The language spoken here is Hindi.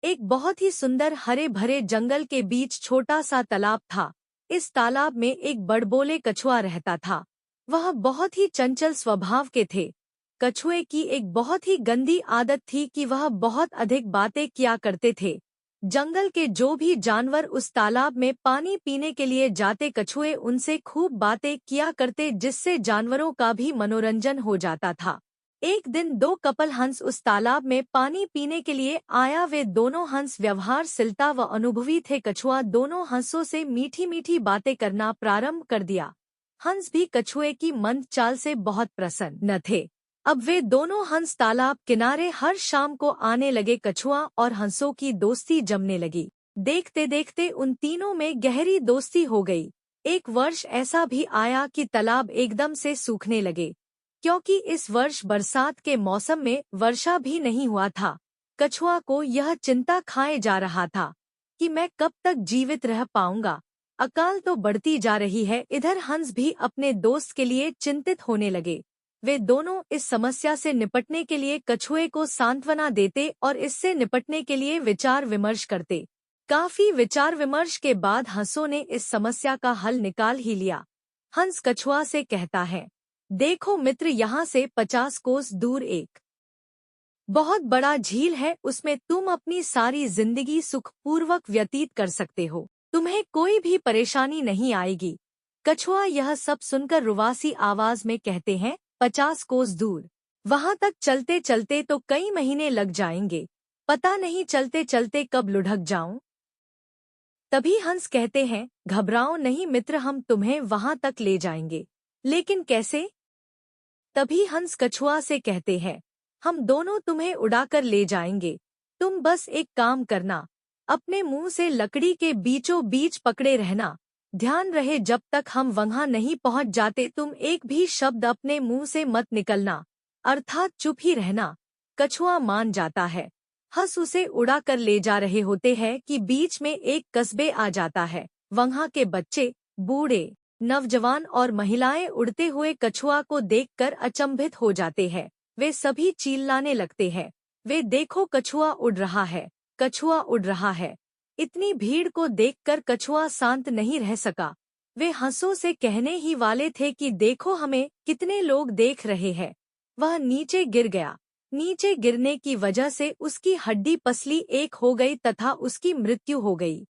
एक बहुत ही सुंदर हरे भरे जंगल के बीच छोटा सा तालाब था। इस तालाब में एक बड़बोले कछुआ रहता था। वह बहुत ही चंचल स्वभाव के थे। कछुए की एक बहुत ही गंदी आदत थी कि वह बहुत अधिक बातें किया करते थे। जंगल के जो भी जानवर उस तालाब में पानी पीने के लिए जाते कछुए उनसे खूब बातें किया करते, जिससे जानवरों का भी मनोरंजन हो जाता था। एक दिन दो कपल हंस उस तालाब में पानी पीने के लिए आया। वे दोनों हंस व्यवहारशीलता व अनुभवी थे। कछुआ दोनों हंसों से मीठी मीठी बातें करना प्रारंभ कर दिया। हंस भी कछुए की मंद चाल से बहुत प्रसन्न न थे। अब वे दोनों हंस तालाब किनारे हर शाम को आने लगे। कछुआ और हंसों की दोस्ती जमने लगी। देखते देखते उन तीनों में गहरी दोस्ती हो गई। एक वर्ष ऐसा भी आया कि तालाब एकदम से सूखने लगे, क्योंकि इस वर्ष बरसात के मौसम में वर्षा भी नहीं हुआ था। कछुआ को यह चिंता खाए जा रहा था कि मैं कब तक जीवित रह पाऊंगा। अकाल तो बढ़ती जा रही है। इधर हंस भी अपने दोस्त के लिए चिंतित होने लगे। वे दोनों इस समस्या से निपटने के लिए कछुए को सांत्वना देते और इससे निपटने के लिए विचार विमर्श करते। काफी विचार विमर्श के बाद हंसों ने इस समस्या का हल निकाल ही लिया। हंस कछुआ से कहता है, देखो मित्र, यहाँ से 50 कोस दूर एक बहुत बड़ा झील है। उसमें तुम अपनी सारी जिंदगी सुखपूर्वक व्यतीत कर सकते हो। तुम्हें कोई भी परेशानी नहीं आएगी। कछुआ यह सब सुनकर रुवासी आवाज में कहते हैं, 50 कोस दूर? वहां तक चलते चलते तो कई महीने लग जाएंगे। पता नहीं चलते चलते कब लुढ़क जाऊं। तभी हंस कहते हैं, घबराओ नहीं मित्र, हम तुम्हें वहां तक ले जाएंगे। लेकिन कैसे? तभी हंस कछुआ से कहते हैं, हम दोनों तुम्हें उड़ाकर ले जाएंगे। तुम बस एक काम करना, अपने मुंह से लकड़ी के बीचों बीच पकड़े रहना। ध्यान रहे जब तक हम वहां नहीं पहुंच जाते तुम एक भी शब्द अपने मुंह से मत निकलना, अर्थात चुप ही रहना। कछुआ मान जाता है। हंस उसे उड़ाकर ले जा रहे होते हैं कि बीच में एक कस्बे आ जाता है। वहां के बच्चे, बूढ़े, नौजवान और महिलाएं उड़ते हुए कछुआ को देखकर अचंभित हो जाते हैं। वे सभी चिल्लाने लगते हैं, वे देखो कछुआ उड़ रहा है, कछुआ उड़ रहा है। इतनी भीड़ को देखकर कछुआ शांत नहीं रह सका। वे हंसों से कहने ही वाले थे कि देखो हमें कितने लोग देख रहे हैं। वह नीचे गिर गया। नीचे गिरने की वजह से उसकी हड्डी पसली एक हो गई तथा उसकी मृत्यु हो गई।